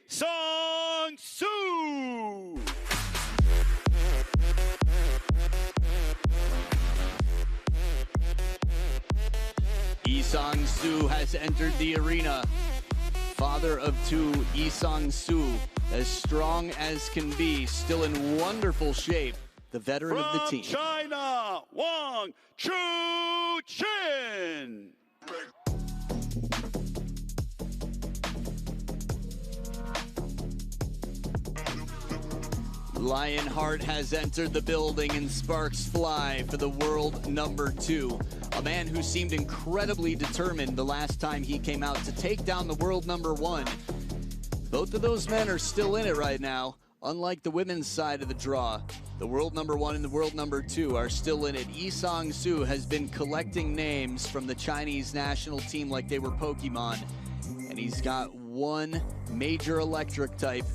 Sung-soo. Sung-soo has entered the arena. Father of two, Sung-soo, as strong as can be, still in wonderful shape. The veteran of the team. From China, WANG Chuqin. Lionheart has entered the building and sparks fly for the world number 2. A man who seemed incredibly determined the last time he came out to take down the world number 1. Both of those men are still in it right now. Unlike the women's side of the draw, the world number 1 and the world number 2 are still in it. Sung-soo has been collecting names from the Chinese national team like they were Pokemon. And he's got one major electric type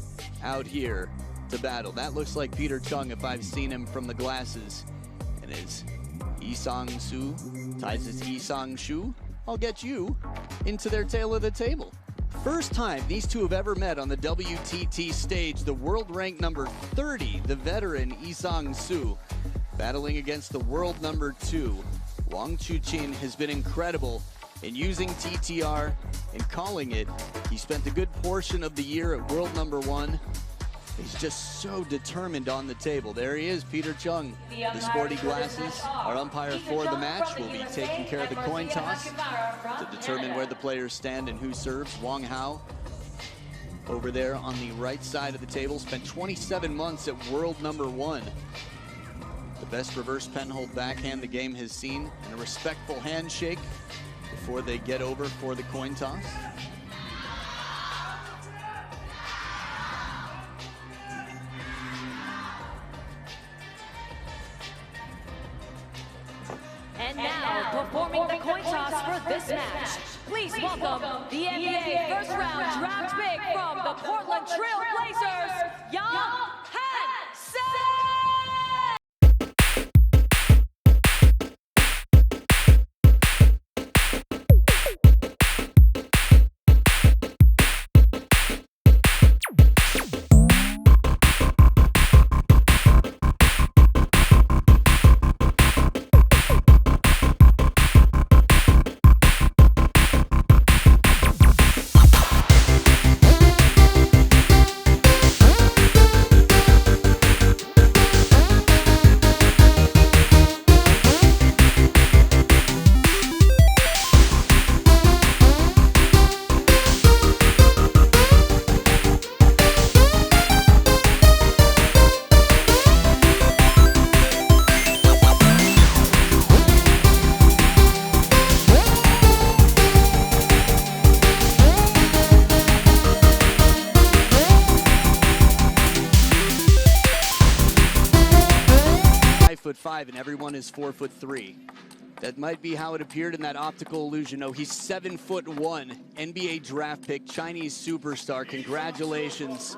out here to battle. That looks like Peter Chung if I've seen him from the glasses. And as Sung-soo ties his Sung-soo, I'll get you into their tail of the table. First time these two have ever met on the WTT stage, the world rank number 30, the veteran Sung-soo, battling against the world number 2. WANG Chuqin has been incredible in using TTR and calling it. He spent a good portion of the year at world number 1. He's just so determined on the table. There he is, Peter Chung, the sporty glasses. Our umpire for the match will be taking care of the coin toss to determine where the players stand and who serves. Wang Hao over there on the right side of the table, spent 27 months at world number 1. The best reverse penhold backhand the game has seen, and a respectful handshake before they get over for the coin toss. And now, performing the coin toss for this match, please welcome the NBA first round draft pick from the Portland Trail Blazers, Yang. .5 and everyone is 4'3". That might be how it appeared in that optical illusion. No, he's 7'1", NBA draft pick, Chinese superstar. Congratulations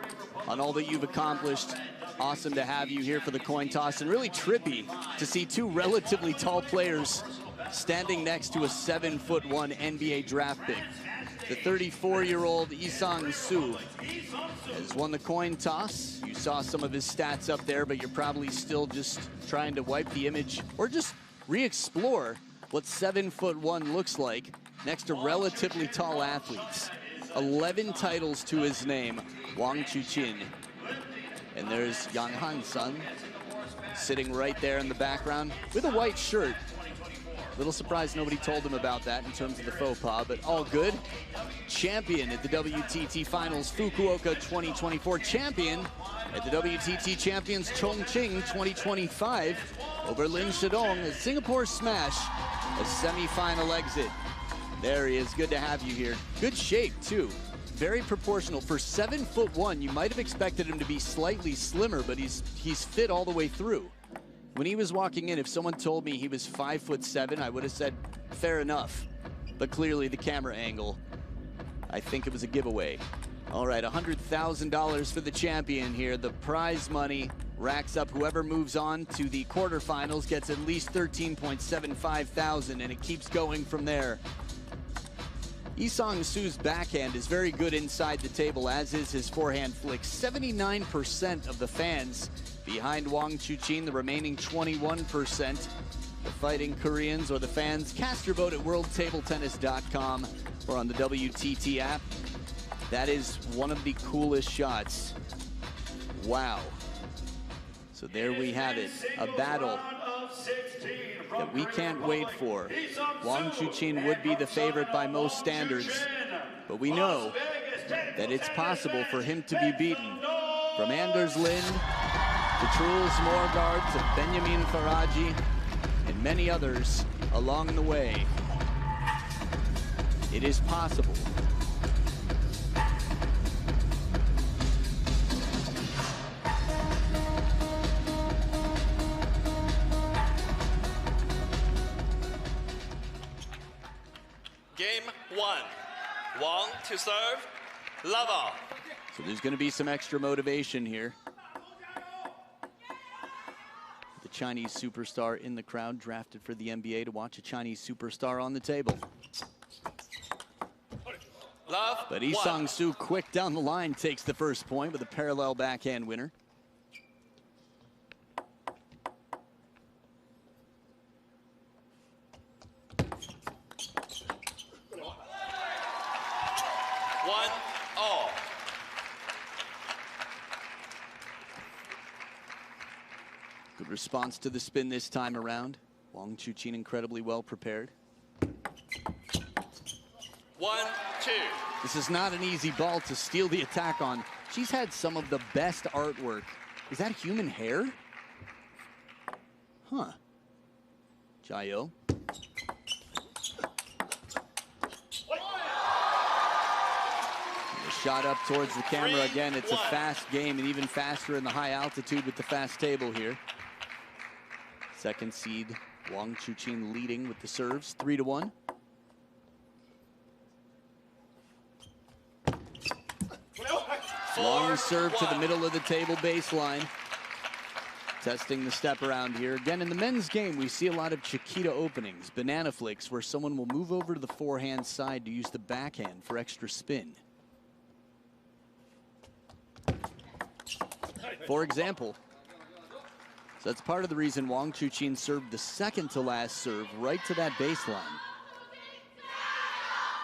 on all that you've accomplished. Awesome to have you here for the coin toss, and really trippy to see two relatively tall players standing next to a 7'1" NBA draft pick. The 34-year-old Sung-soo has won the coin toss. You saw some of his stats up there, but you're probably still just trying to wipe the image or just re-explore what 7'1" looks like next to relatively tall athletes. 11 titles to his name, WANG Chuqin. And there's Yang Han-sun sitting right there in the background with a white shirt. Little surprised nobody told him about that in terms of the faux pas, but all good. Champion at the WTT Finals, Fukuoka 2024. Champion at the WTT Champions, Chongqing 2025. Over Lin Shidong, a Singapore smash, a semi-final exit. There he is, good to have you here. Good shape too, very proportional. For 7'1", you might have expected him to be slightly slimmer, but he's fit all the way through. When he was walking in, if someone told me he was 5'7", I would have said, fair enough. But clearly the camera angle, I think it was a giveaway. All right, $100,000 for the champion here. The prize money racks up. Whoever moves on to the quarterfinals gets at least $13.75 thousand, and it keeps going from there. Isong Su's backhand is very good inside the table, as is his forehand flick. 79% of the fans behind Wang Chuqin, the remaining 21%. The Fighting Koreans or the fans. Cast your vote at worldtabletennis.com or on the WTT app. That is one of the coolest shots. Wow. So there we have it, a battle that we can't wait for. Wang Chuqin would be the favorite by most standards, but we know that it's possible for him to be beaten. From Anders Lind to Truls Morgaard to Benjamin Faraji and many others along the way. It is possible. Game 1. Wang to serve. Level. So there's going to be some extra motivation here. The Chinese superstar in the crowd, drafted for the NBA to watch a Chinese superstar on the table. Love. But Isong Su, quick down the line, takes the first point with a parallel backhand winner. Good response to the spin this time around. Wang Chuqin incredibly well prepared. 1-2. This is not an easy ball to steal the attack on. She's had some of the best artwork. Is that human hair? Huh. Jayo. Shot up towards the camera again. It's a fast game, and even faster in the high altitude with the fast table here. Second seed Wang Chuqin leading with the serves, 3-1. Long serve to the middle of the table baseline. Testing the step around here. Again, in the men's game, we see a lot of Chiquita openings, banana flicks, where someone will move over to the forehand side to use the backhand for extra spin. For example, so that's part of the reason Wang Chuqin served the second to last serve right to that baseline.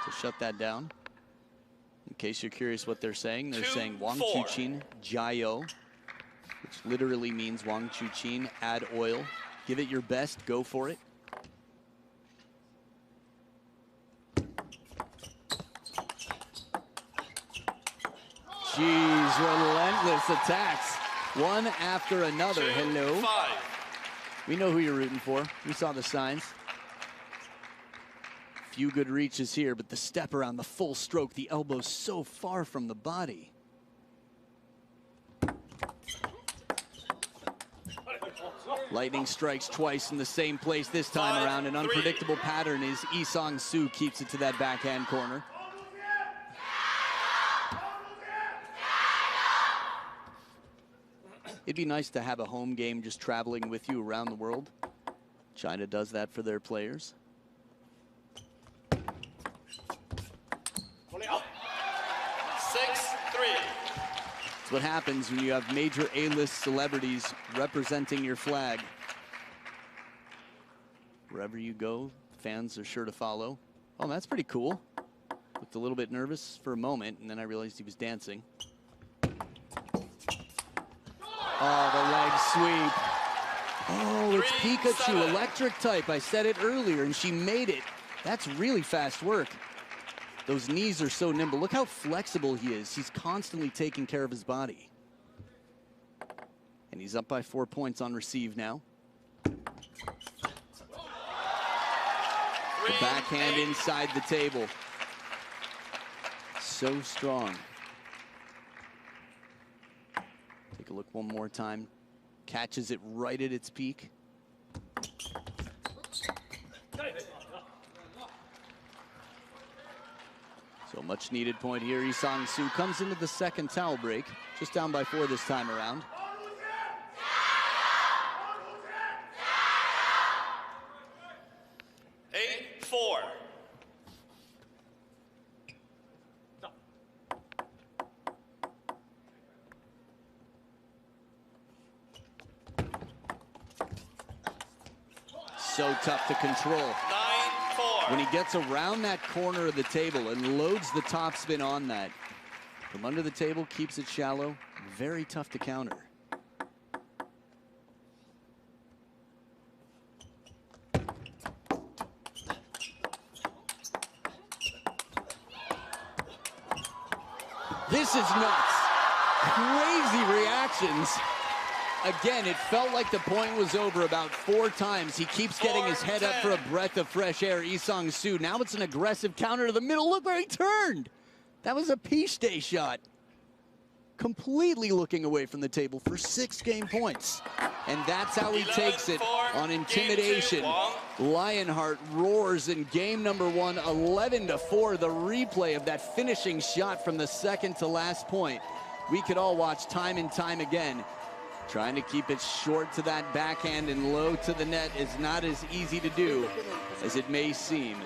To shut that down. In case you're curious what they're saying saying Wang Chuqin Jayo, which literally means Wang Chuqin, add oil. Give it your best, go for it. Jeez, relentless attacks. One after another. Hello. We know who you're rooting for. We saw the signs. Few good reaches here, but the step around, the full stroke, the elbow so far from the body. Lightning strikes twice in the same place this time around. An unpredictable pattern is Isong Su keeps it to that backhand corner. It'd be nice to have a home game just traveling with you around the world. China does that for their players. 6-3. That's what happens when you have major A-list celebrities representing your flag. Wherever you go, fans are sure to follow. Oh, that's pretty cool. Looked a little bit nervous for a moment, and then I realized he was dancing. Oh, the leg sweep. Oh, it's Pikachu, electric type. I said it earlier, and she made it. That's really fast work. Those knees are so nimble. Look how flexible he is. He's constantly taking care of his body. And he's up by 4 points on receive now. The backhand inside the table. So strong. Take a look one more time. Catches it right at its peak. So much needed point here. Isong Su comes into the second towel break. Just down by 4 this time around. So tough to control. 9-4. When he gets around that corner of the table and loads the topspin on that, from under the table, keeps it shallow, very tough to counter. This is nuts. Crazy reactions. Again, it felt like the point was over about 4 times. He keeps getting his head up for a breath of fresh air. Isong Soo. Now it's an aggressive counter to the middle. Look where he turned. That was a piche day shot. Completely looking away from the table for 6 game points. And that's how he takes it on intimidation. Lionheart roars in game number 1, 11-4. The replay of that finishing shot from the second to last point. We could all watch time and time again. Trying to keep it short to that backhand and low to the net is not as easy to do as it may seem.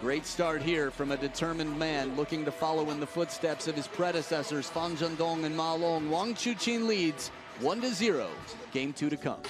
Great start here from a determined man looking to follow in the footsteps of his predecessors, Fan Zhendong and Ma Long. Wang Chuqin leads 1-0. Game 2 to come.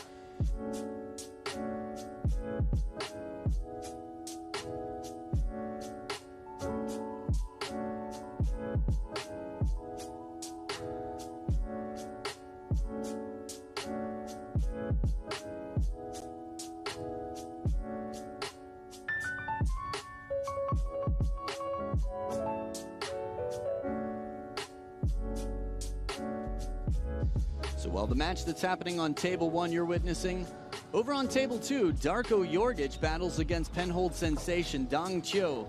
So while the match that's happening on table 1 you're witnessing, over on table 2, Darko Jorgic battles against Penhold sensation Dong Chio.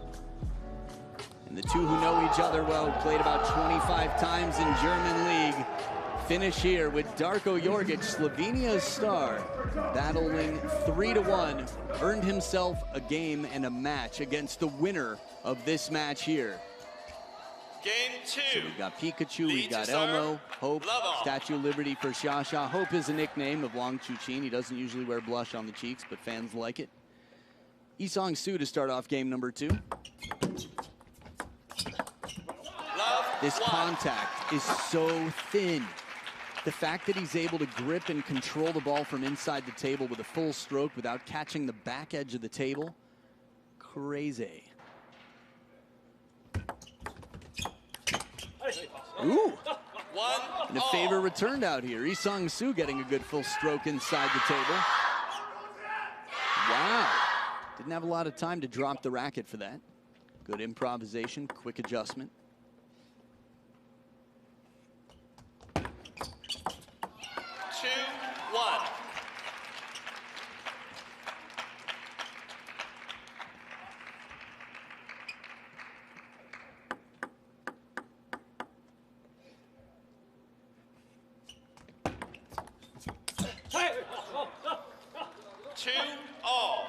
And the two who know each other well, played about 25 times in German league, finish here with Darko Jorgic, Slovenia's star, battling 3-1, earned himself a game and a match against the winner of this match here. Game 2. So we've got Pikachu, we've got Elmo, Hope, Statue of Liberty for Xia. Hope is a nickname of Wang Chuqin. He doesn't usually wear blush on the cheeks, but fans like it. Isong Soo to start off game number 2. This contact is so thin. The fact that he's able to grip and control the ball from inside the table with a full stroke without catching the back edge of the table, crazy. Ooh, and a favor returned out here. Isong Soo getting a good full stroke inside the table. Wow, didn't have a lot of time to drop the racket for that. Good improvisation, quick adjustment. 2-1.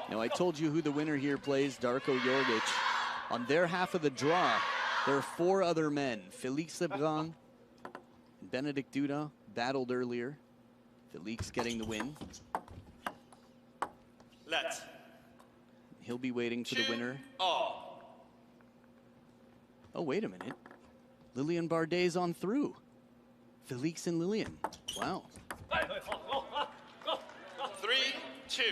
Now, I told you who the winner here plays, Darko Jorgic. On their half of the draw, there are 4 other men. Felix Lebrun and Benedict Duda battled earlier. Felix getting the win. He'll be waiting for the winner. Oh, wait a minute. Lilian Bardet's on through. Felix and Lilian. Wow. 3-2.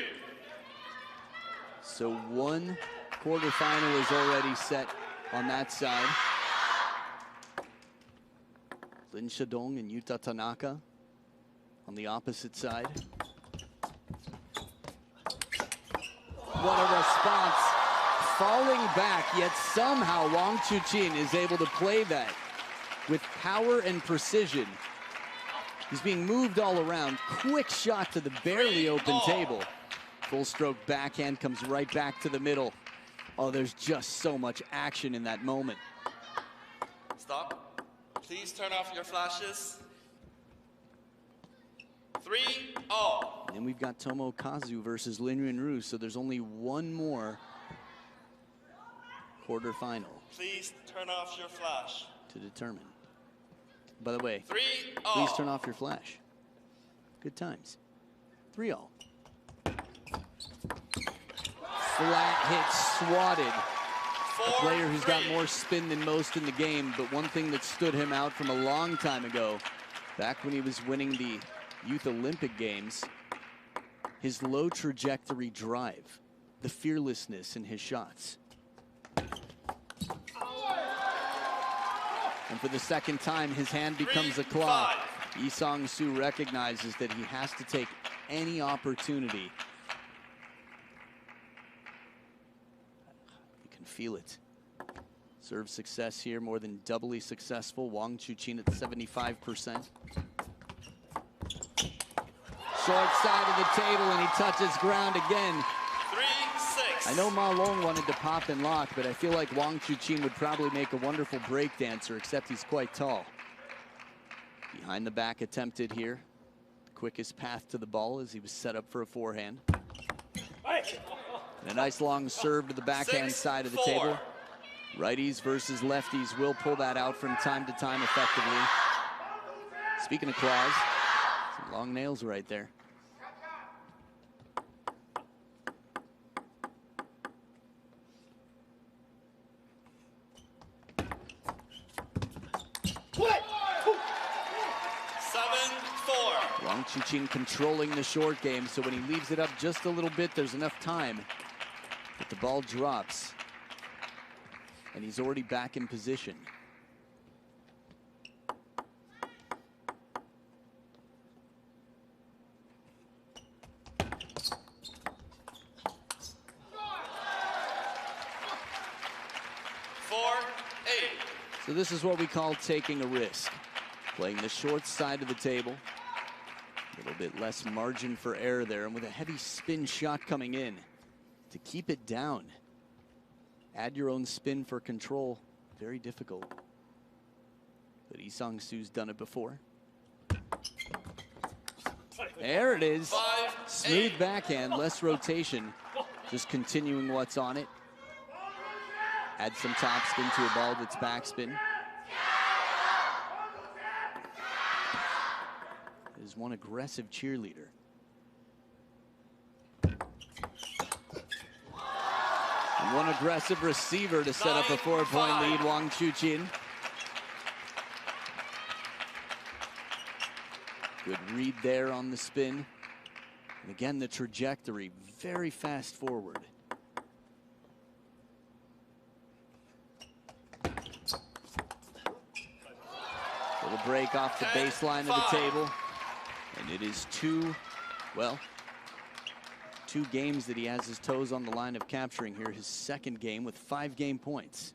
So 1 quarterfinal is already set on that side. Lin Shadong and Yuta Tanaka on the opposite side. What a response. Falling back, yet somehow Wang Chuqin is able to play that with power and precision. He's being moved all around. Quick shot to the barely open table. Full stroke backhand comes right back to the middle. Oh, there's just so much action in that moment. Stop. Please turn off your flashes. 3-0. And we've got Tomo Kazu versus Lin Yunru, so there's only 1 more quarterfinal. Please turn off your flash. To determine. By the way, 3-0. Please turn off your flash. Good times. 3-0. Flat hit swatted. A player who's got more spin than most in the game, but one thing that stood him out from a long time ago, back when he was winning the Youth Olympic Games, his low trajectory drive, the fearlessness in his shots. And for the second time, his hand becomes a claw. Lee Sang-soo recognizes that he has to take any opportunity. You can feel it. Serve success here, more than doubly successful. Wang Chuqin at 75%. Short side of the table, and he touches ground again. 3-6. I know Ma Long wanted to pop and lock, but I feel like Wang Chuqin would probably make a wonderful break dancer, except he's quite tall. Behind the back attempted here. Quickest path to the ball as he was set up for a forehand. And a nice long serve to the backhand side of the table. Righties versus lefties will pull that out from time to time effectively. Speaking of claws, some long nails right there. Wang Chuqin controlling the short game, so when he leaves it up just a little bit, there's enough time that the ball drops. And he's already back in position. So this is what we call taking a risk. Playing the short side of the table. A little bit less margin for error there, and with a heavy spin shot coming in, to keep it down. Add your own spin for control, very difficult. But Lee Sang-soo's done it before. There it is. Smooth backhand, less rotation. Just continuing what's on it. Add some topspin to a ball that's backspin. Is one aggressive cheerleader. And one aggressive receiver to set up a 4-point lead, Wang Chuqin. Good read there on the spin. And again, the trajectory, very fast forward. Little break off the baseline of the table. And it is two games that he has his toes on the line of capturing here. His second game with 5 game points.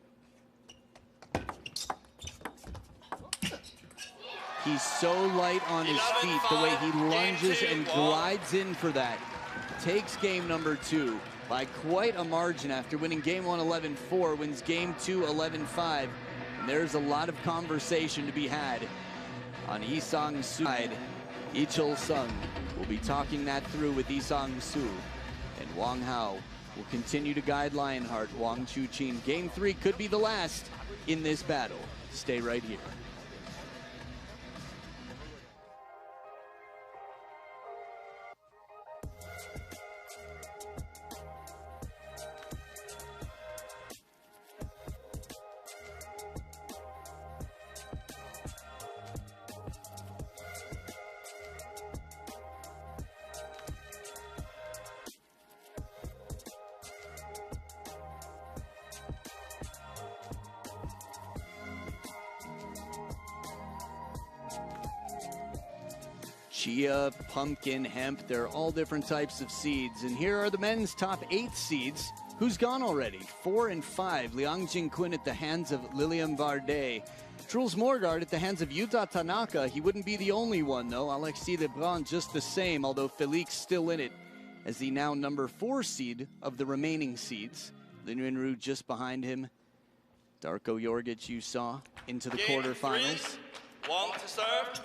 He's so light on his feet, the way he lunges and glides in for that. Takes game number 2 by quite a margin after winning game 1 11-4, wins game 2 11-5. And there's a lot of conversation to be had on Lee Sang-soo's side. Lee Chul-sung will be talking that through with Lee Sang-soo, and Wang Hao will continue to guide Lionheart. Wang Chuqin. Game 3 could be the last in this battle. Stay right here. Chia, pumpkin, hemp, they're all different types of seeds. And here are the men's top 8 seeds. Who's gone already? 4 and 5. Liang Jingquin at the hands of Lilian Bardet. Truls Morgard at the hands of Yuta Tanaka. He wouldn't be the only one, though. Alexis Lebrun just the same, although Felix still in it as the now number 4 seed of the remaining seeds. Lin Yunru just behind him. Darko Jorgic, you saw, into the quarterfinals. Wang to serve.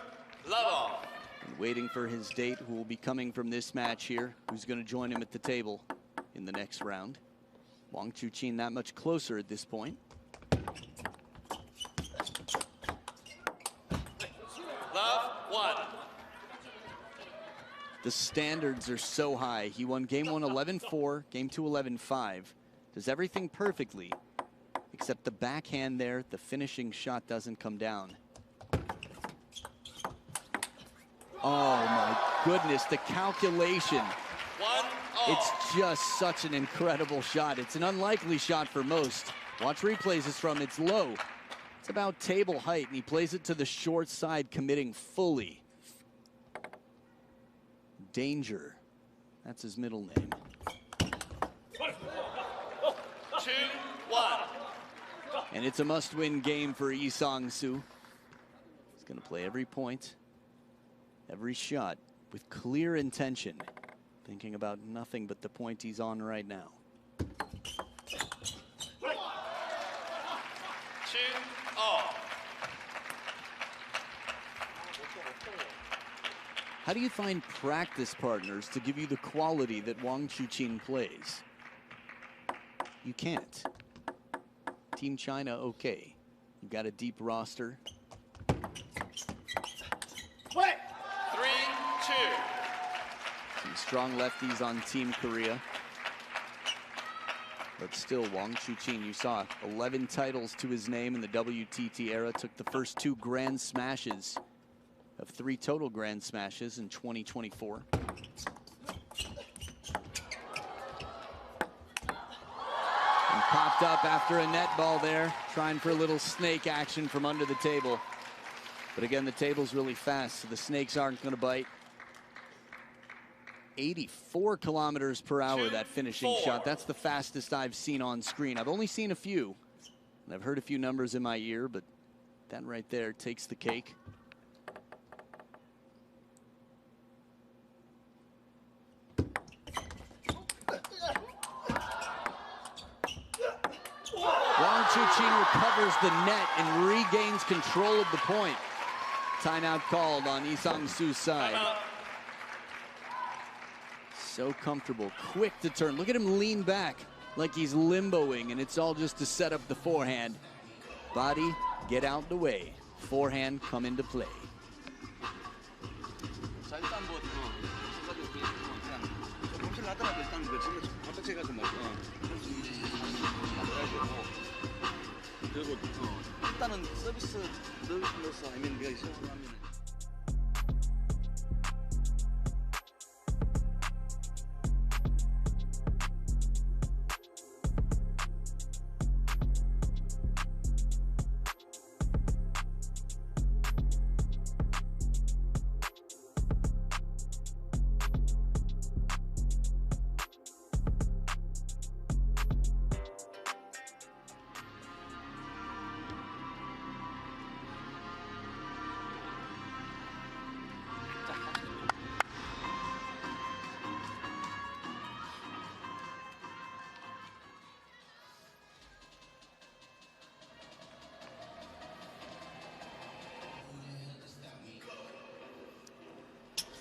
Love off. And waiting for his date, who will be coming from this match here, who's going to join him at the table in the next round. Wang Chuqin that much closer at this point. Love 1. The standards are so high. He won game 1 11-4, game 2 11-5. Does everything perfectly, except the backhand there, the finishing shot doesn't come down. Oh my goodness, the calculation It's just such an incredible shot. It's an unlikely shot for most. Watch replays is from, it's low. It's about table height, and he plays it to the short side, committing fully. Danger. That's his middle name. 2-1. And it's a must-win game for Lee Sang-soo. He's going to play every point, every shot with clear intention, thinking about nothing but the point he's on right now. 2-all. How do you find practice partners to give you the quality that Wang Chuqin plays? You can't. Team China, okay. You've got a deep roster. 3-2. Some strong lefties on Team Korea. But still, Wang Chuqin, you saw 11 titles to his name in the WTT era, took the first 2 Grand Smashes of 3 total Grand Smashes in 2024. And popped up after a net ball there, trying for a little snake action from under the table. But again, the table's really fast, so the snakes aren't going to bite. 84 kilometers per hour, that finishing shot. That's the fastest I've seen on screen. I've only seen a few, and I've heard a few numbers in my ear, but that right there takes the cake. Wang Chuqin recovers the net and regains control of the point. Timeout called on Lee Sang-soo's side. So comfortable, quick to turn. Look at him lean back like he's limboing, and it's all just to set up the forehand. Body, get out the way. Forehand, come into play.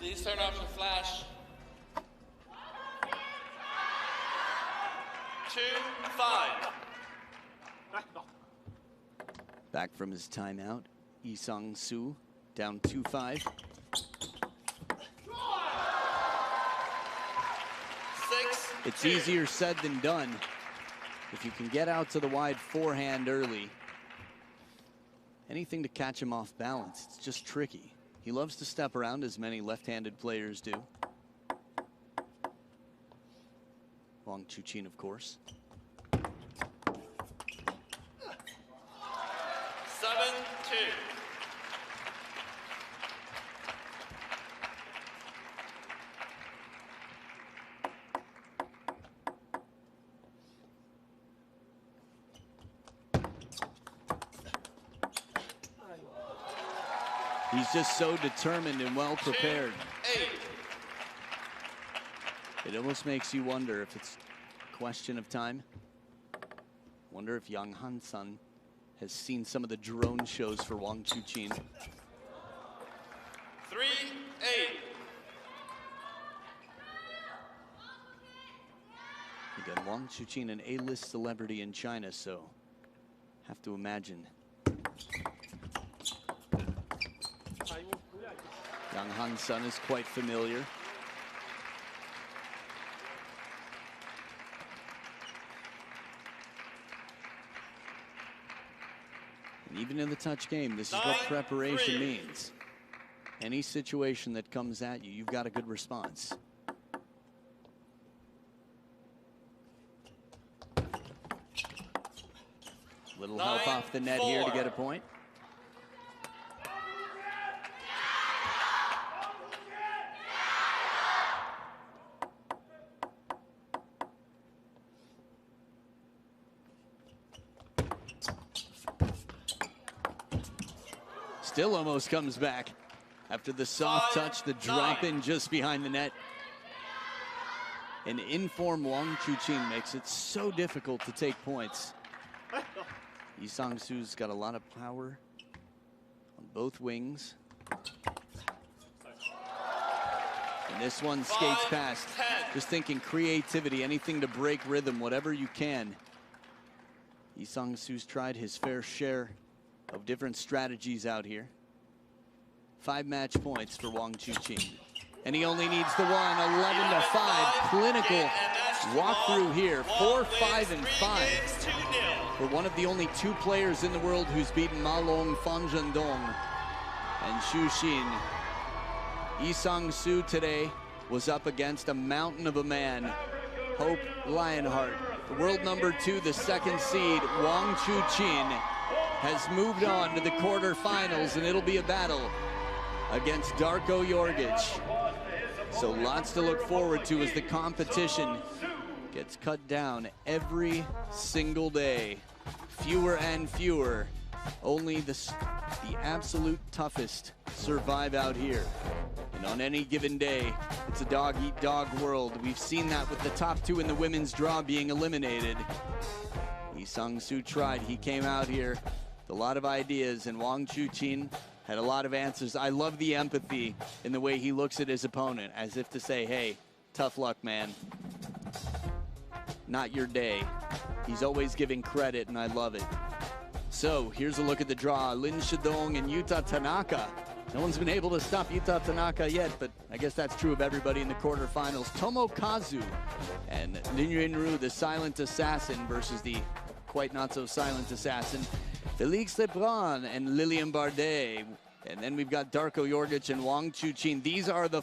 Please turn off your flash. 2-5. Back from his timeout, Lee Sang-soo down 2-5. 6-2. It's easier said than done. If you can get out to the wide forehand early, anything to catch him off balance, it's just tricky. He loves to step around, as many left-handed players do. Wang Chuqin, of course. 7-2. He's just so determined and well prepared. 2-8. It almost makes you wonder if it's a question of time. Wonder if Yang Han-san has seen some of the drone shows for Wang Chuqin. 3-8. Again, Wang Chuqin, an A-list celebrity in China, so have to imagine. Yang Han-san is quite familiar. And even in the touch game, this is what preparation means. Any situation that comes at you, you've got a good response. Little help off the net here to get a point. Still almost comes back after the soft touch, the drop in just behind the net. An in-form Wang Chuqin makes it so difficult to take points. Lee Sang-soo's got a lot of power on both wings. And this one skates past. Just thinking creativity, anything to break rhythm, whatever you can. Lee Sang-soo's tried his fair share of different strategies out here. 5 match points for Wang Chuqin. And he only needs the one. 11-5. Clinical walkthrough here. 4, 5, and 5. For one of the only 2 players in the world who's beaten Ma Long, Fan Zhendong, and Xu Xin. Lee Sang-soo today was up against a mountain of a man, Hope Lionheart. The world number 2, the 2nd seed, Wang Chuqin, has moved on to the quarterfinals, and it'll be a battle against Darko Jorgic. So lots to look forward to as the competition gets cut down every single day. Fewer and fewer. Only the absolute toughest survive out here. And on any given day, it's a dog-eat-dog world. We've seen that with the top 2 in the women's draw being eliminated. Lee Sang-soo tried. He came out here with a lot of ideas, and Wang Chuqin had a lot of answers. I love the empathy in the way he looks at his opponent, as if to say, hey, tough luck, man. Not your day. He's always giving credit, and I love it. So here's a look at the draw. Lin Shidong and Yuta Tanaka. No one's been able to stop Yuta Tanaka yet, but I guess that's true of everybody in the quarterfinals. Tomokazu and Lin Yunru, the silent assassin, versus the quite not so silent assassin, Felix Lebrun and Lilian Bardet. And then we've got Darko Jorgic and Wang Chuqin. These are the